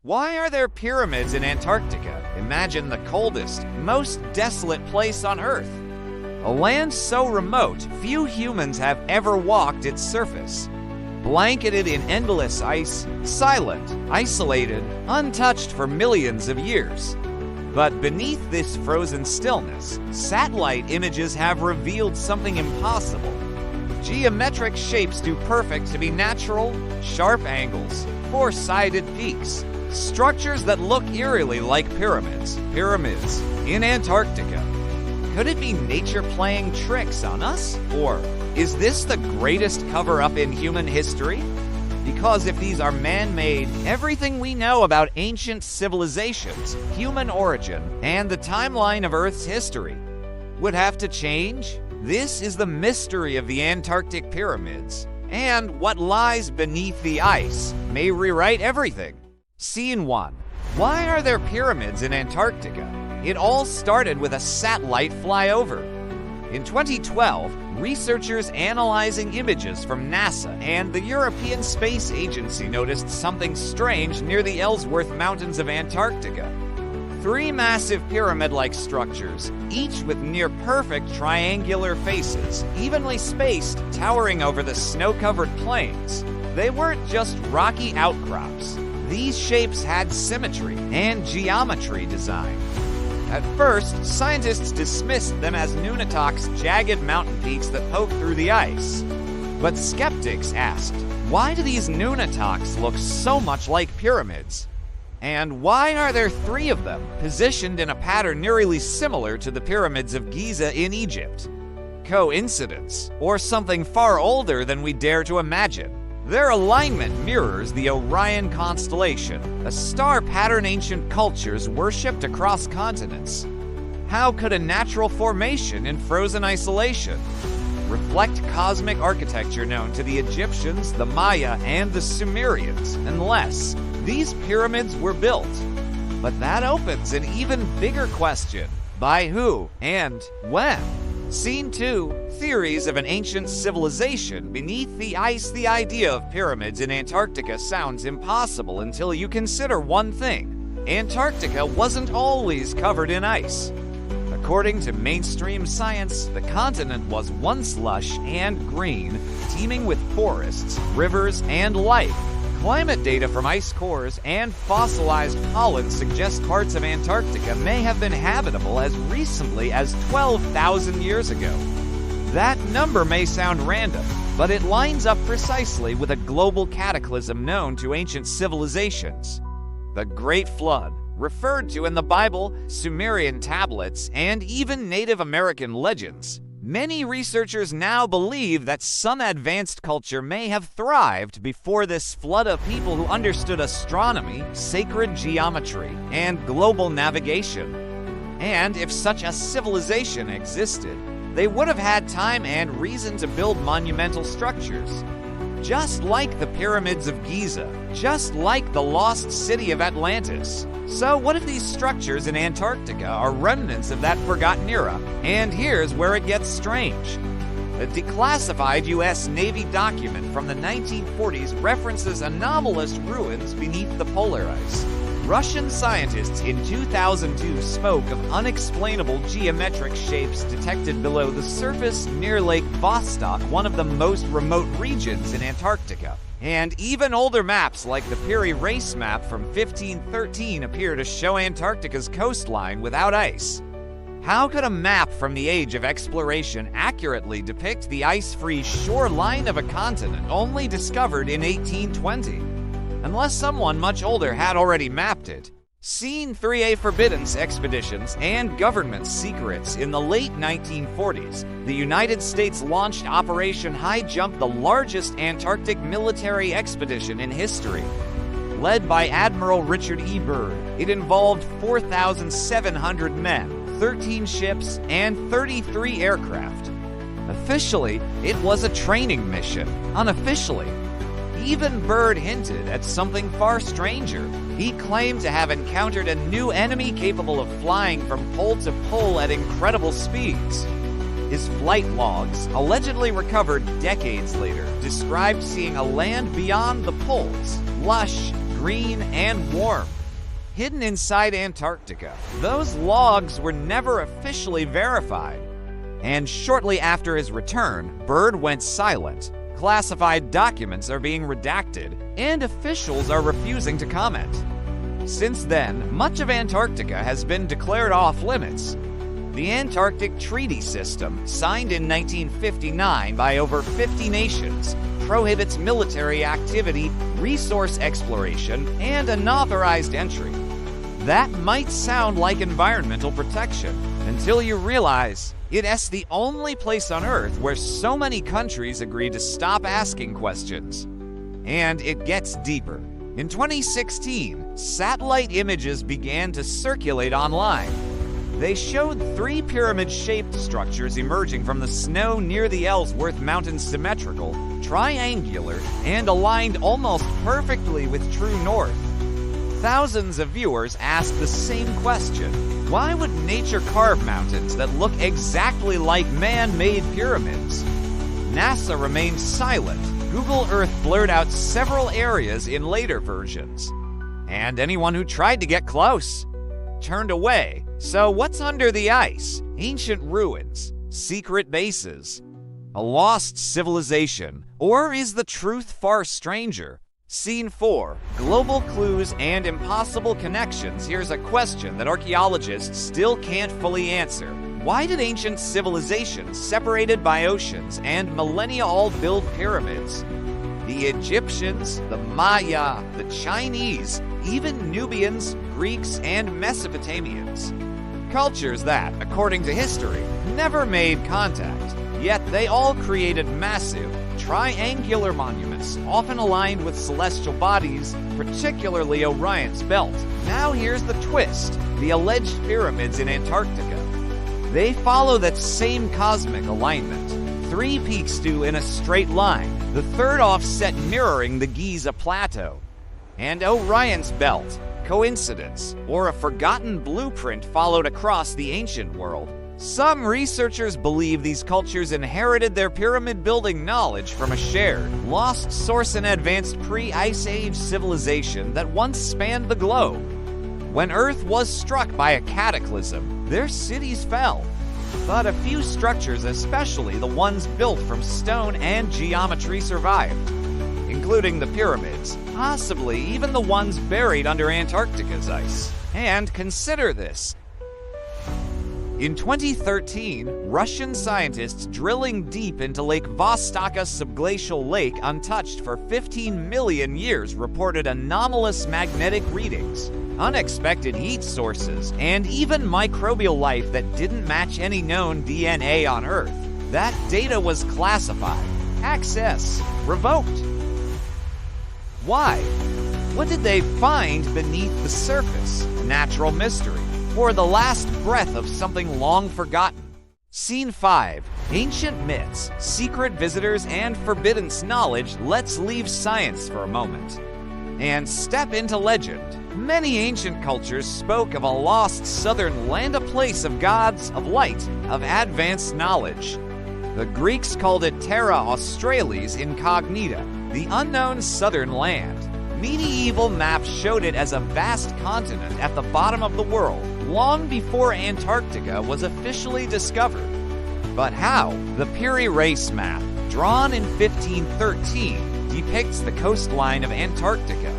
Why are there pyramids in Antarctica? Imagine the coldest, most desolate place on Earth. A land so remote, few humans have ever walked its surface. Blanketed in endless ice, silent, isolated, untouched for millions of years. But beneath this frozen stillness, satellite images have revealed something impossible. Geometric shapes too perfect to be natural, sharp angles, four-sided peaks, structures that look eerily like pyramids in Antarctica. Could it be nature playing tricks on us? Or is this the greatest cover-up in human history? Because if these are man-made, everything we know about ancient civilizations, human origin, and the timeline of Earth's history would have to change. This is the mystery of the Antarctic pyramids, and what lies beneath the ice may rewrite everything. Scene 1. Why are there pyramids in Antarctica? It all started with a satellite flyover. In 2012, researchers analyzing images from NASA and the European Space Agency noticed something strange near the Ellsworth Mountains of Antarctica. 3 massive pyramid-like structures, each with near-perfect triangular faces, evenly spaced, towering over the snow-covered plains. They weren't just rocky outcrops. These shapes had symmetry and geometry design. At first, scientists dismissed them as nunataks, jagged mountain peaks that poke through the ice. But skeptics asked, why do these nunataks look so much like pyramids? And why are there 3 of them, positioned in a pattern eerily similar to the pyramids of Giza in Egypt? Coincidence, or something far older than we dare to imagine? Their alignment mirrors the Orion constellation, a star pattern ancient cultures worshipped across continents. How could a natural formation in frozen isolation reflect cosmic architecture known to the Egyptians, the Maya, and the Sumerians, unless these pyramids were built? But that opens an even bigger question. By who and when? Scene 2. Theories of an ancient civilization beneath the ice. The idea of pyramids in Antarctica sounds impossible until you consider one thing. Antarctica wasn't always covered in ice. According to mainstream science, the continent was once lush and green, teeming with forests, rivers, and life. Climate data from ice cores and fossilized pollen suggest parts of Antarctica may have been habitable as recently as 12,000 years ago. That number may sound random, but it lines up precisely with a global cataclysm known to ancient civilizations. The Great Flood, referred to in the Bible, Sumerian tablets, and even Native American legends. Many researchers now believe that some advanced culture may have thrived before this flood of people who understood astronomy, sacred geometry, and global navigation. And if such a civilization existed, they would have had time and reason to build monumental structures. Just like the pyramids of Giza, just like the lost city of Atlantis. So what if these structures in Antarctica are remnants of that forgotten era? And here's where it gets strange. A declassified U.S. Navy document from the 1940s references anomalous ruins beneath the polar ice. Russian scientists in 2002 spoke of unexplainable geometric shapes detected below the surface near Lake Vostok, one of the most remote regions in Antarctica. And even older maps like the Peary Race map from 1513 appear to show Antarctica's coastline without ice. How could a map from the age of exploration accurately depict the ice-free shoreline of a continent only discovered in 1820? Unless someone much older had already mapped it. Scene 3A. Forbidden expeditions and government secrets. In the late 1940s, the United States launched Operation Highjump, the largest Antarctic military expedition in history. Led by Admiral Richard E. Byrd, it involved 4,700 men, 13 ships, and 33 aircraft. Officially, it was a training mission. Unofficially, even Byrd hinted at something far stranger. He claimed to have encountered a new enemy capable of flying from pole to pole at incredible speeds. His flight logs, allegedly recovered decades later, described seeing a land beyond the poles, lush, green, and warm. Hidden inside Antarctica, those logs were never officially verified. And shortly after his return, Byrd went silent. Classified documents are being redacted, and officials are refusing to comment. Since then, much of Antarctica has been declared off-limits. The Antarctic Treaty System, signed in 1959 by over 50 nations, prohibits military activity, resource exploration, and unauthorized entry. That might sound like environmental protection, until you realize it's the only place on Earth where so many countries agree to stop asking questions. And it gets deeper. In 2016, satellite images began to circulate online. They showed 3 pyramid-shaped structures emerging from the snow near the Ellsworth Mountains, symmetrical, triangular, and aligned almost perfectly with true north. Thousands of viewers asked the same question. Why would nature carve mountains that look exactly like man-made pyramids? NASA remained silent. Google Earth blurred out several areas in later versions. And anyone who tried to get close turned away. So what's under the ice? Ancient ruins, secret bases, a lost civilization, or is the truth far stranger? Scene 4, Global Clues and Impossible Connections. Here's a question that archaeologists still can't fully answer. Why did ancient civilizations separated by oceans and millennia-old build pyramids? The Egyptians, the Maya, the Chinese, even Nubians, Greeks, and Mesopotamians. Cultures that, according to history, never made contact, yet they all created massive, triangular monuments, often aligned with celestial bodies, particularly Orion's belt. Now here's the twist: the alleged pyramids in Antarctica. They follow that same cosmic alignment. 3 peaks do in a straight line, the third offset mirroring the Giza plateau. And Orion's belt, coincidence, or a forgotten blueprint followed across the ancient world? Some researchers believe these cultures inherited their pyramid-building knowledge from a shared, lost source in advanced pre-Ice Age civilization that once spanned the globe. When Earth was struck by a cataclysm, their cities fell. But a few structures, especially the ones built from stone and geometry, survived, including the pyramids, possibly even the ones buried under Antarctica's ice. And consider this. In 2013, Russian scientists drilling deep into Lake Vostokha subglacial lake untouched for 15 million years reported anomalous magnetic readings, unexpected heat sources, and even microbial life that didn't match any known DNA on Earth. That data was classified, access revoked. Why? What did they find beneath the surface? Natural mystery, or the last breath of something long forgotten? Scene 5, Ancient Myths, Secret Visitors, and Forbidden Knowledge. Let's leave science for a moment and step into legend. Many ancient cultures spoke of a lost southern land, a place of gods, of light, of advanced knowledge. The Greeks called it Terra Australis Incognita, the unknown southern land. Medieval maps showed it as a vast continent at the bottom of the world, long before Antarctica was officially discovered. But how? The Piri Reis map, drawn in 1513, depicts the coastline of Antarctica.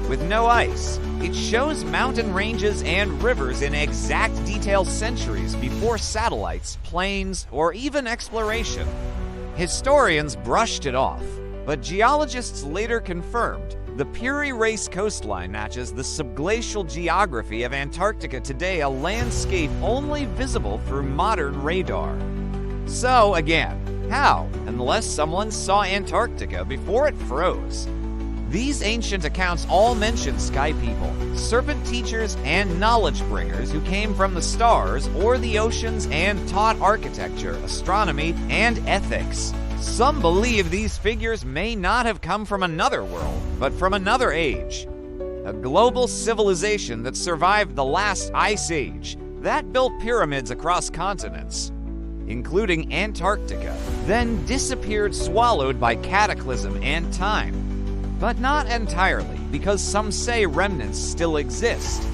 With no ice, it shows mountain ranges and rivers in exact detail centuries before satellites, planes, or even exploration. Historians brushed it off, but geologists later confirmed the Piri Reis coastline matches the subglacial geography of Antarctica today, a landscape only visible through modern radar. So again, how, unless someone saw Antarctica before it froze? These ancient accounts all mention sky people, serpent teachers, and knowledge bringers who came from the stars or the oceans and taught architecture, astronomy, and ethics. Some believe these figures may not have come from another world, but from another age. A global civilization that survived the last ice age, that built pyramids across continents, including Antarctica, then disappeared, swallowed by cataclysm and time. But not entirely, because some say remnants still exist.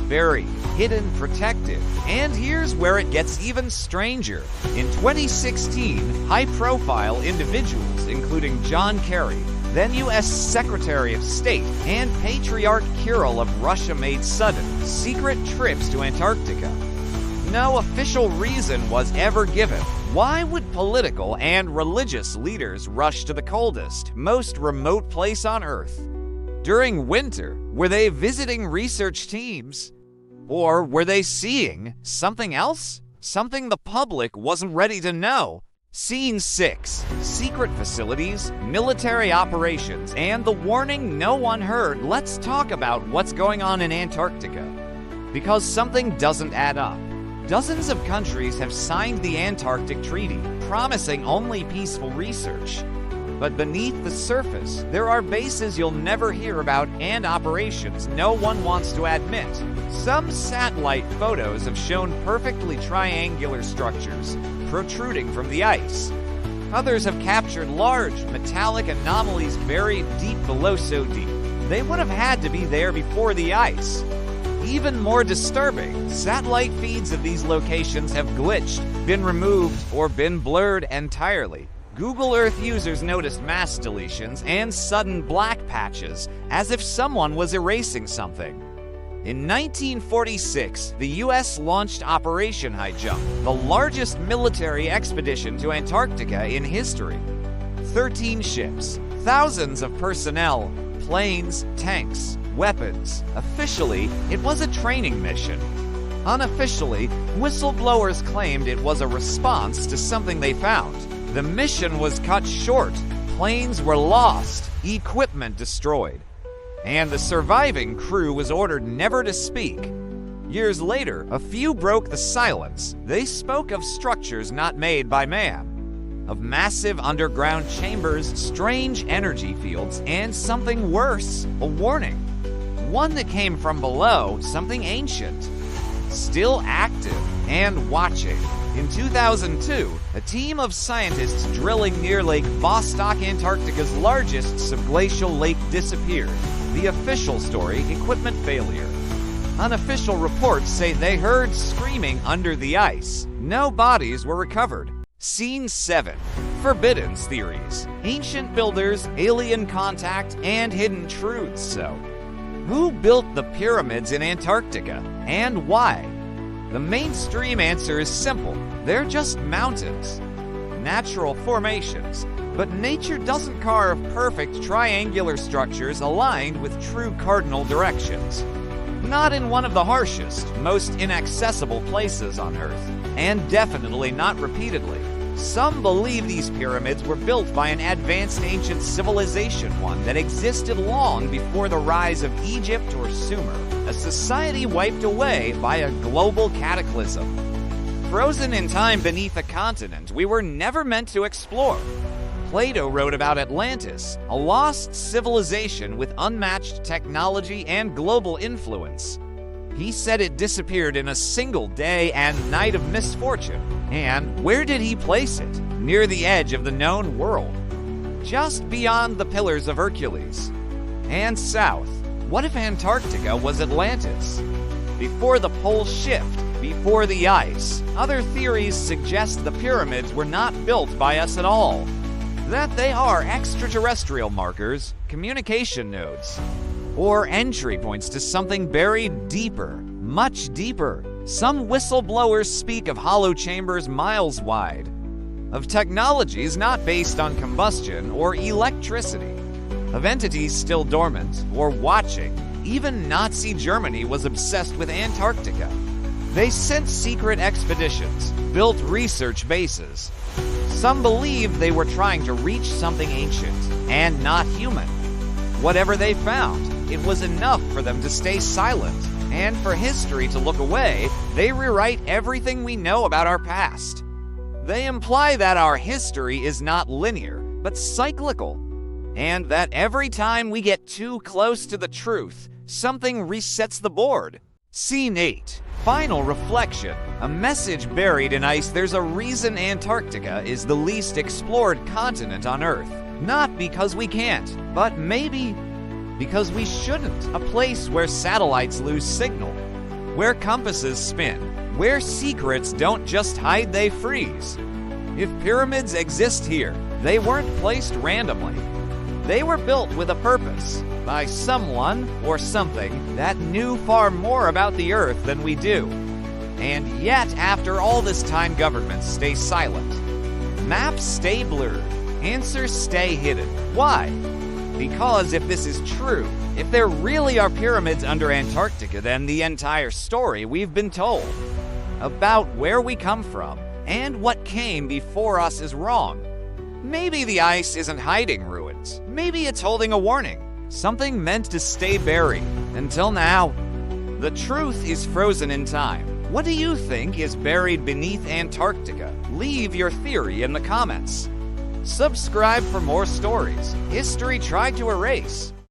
Buried, hidden, protected. And here's where it gets even stranger. In 2016, high-profile individuals, including John Kerry, then U.S. Secretary of State, and Patriarch Kirill of Russia, made sudden, secret trips to Antarctica. No official reason was ever given. Why would political and religious leaders rush to the coldest, most remote place on Earth? During winter, were they visiting research teams? Or were they seeing something else? Something the public wasn't ready to know? Scene 6. Secret facilities, military operations, and the warning no one heard. Let's talk about what's going on in Antarctica. Because something doesn't add up. Dozens of countries have signed the Antarctic Treaty, promising only peaceful research. But beneath the surface, there are bases you'll never hear about and operations no one wants to admit. Some satellite photos have shown perfectly triangular structures protruding from the ice. Others have captured large, metallic anomalies buried deep below, so deep they would have had to be there before the ice. Even more disturbing, satellite feeds of these locations have glitched, been removed, or been blurred entirely. Google Earth users noticed mass deletions and sudden black patches, as if someone was erasing something. In 1946, the U.S. launched Operation Highjump, the largest military expedition to Antarctica in history. 13 ships, thousands of personnel, planes, tanks, weapons. Officially, it was a training mission. Unofficially, whistleblowers claimed it was a response to something they found. The mission was cut short, planes were lost, equipment destroyed, and the surviving crew was ordered never to speak. Years later, a few broke the silence. They spoke of structures not made by man, of massive underground chambers, strange energy fields, and something worse, a warning. One that came from below, something ancient, still active and watching. In 2002, a team of scientists drilling near Lake Vostok, Antarctica's largest subglacial lake, disappeared. The official story, equipment failure. Unofficial reports say they heard screaming under the ice. No bodies were recovered. Scene 7. Forbidden theories. Ancient builders, alien contact, and hidden truths. So, who built the pyramids in Antarctica, and why? The mainstream answer is simple. They're just mountains, natural formations. But nature doesn't carve perfect triangular structures aligned with true cardinal directions. Not in one of the harshest, most inaccessible places on Earth, and definitely not repeatedly. Some believe these pyramids were built by an advanced ancient civilization, one that existed long before the rise of Egypt or Sumer, a society wiped away by a global cataclysm. Frozen in time beneath a continent we were never meant to explore. Plato wrote about Atlantis, a lost civilization with unmatched technology and global influence. He said it disappeared in a single day and night of misfortune. And where did he place it? Near the edge of the known world. Just beyond the Pillars of Hercules. And south, what if Antarctica was Atlantis? Before the poles shift, before the ice, other theories suggest the pyramids were not built by us at all. That they are extraterrestrial markers, communication nodes, or entry points to something buried deeper, much deeper. Some whistleblowers speak of hollow chambers miles wide, of technologies not based on combustion or electricity, of entities still dormant or watching. Even Nazi Germany was obsessed with Antarctica. They sent secret expeditions, built research bases. Some believed they were trying to reach something ancient and not human. Whatever they found, it was enough for them to stay silent. And for history to look away, they rewrite everything we know about our past. They imply that our history is not linear, but cyclical, and that every time we get too close to the truth, something resets the board. Scene 8. Final reflection. A message buried in ice. There's a reason Antarctica is the least explored continent on Earth. Not because we can't, but maybe because we shouldn't. A place where satellites lose signal, where compasses spin, where secrets don't just hide, they freeze. If pyramids exist here, they weren't placed randomly. They were built with a purpose, by someone or something that knew far more about the Earth than we do. And yet, after all this time, governments stay silent. Maps stay blurred. Answers stay hidden. Why? Because if this is true, if there really are pyramids under Antarctica, then the entire story we've been told about where we come from and what came before us is wrong. Maybe the ice isn't hiding ruins. Maybe it's holding a warning. Something meant to stay buried. Until now, the truth is frozen in time. What do you think is buried beneath Antarctica? Leave your theory in the comments. Subscribe for more stories history tried to erase.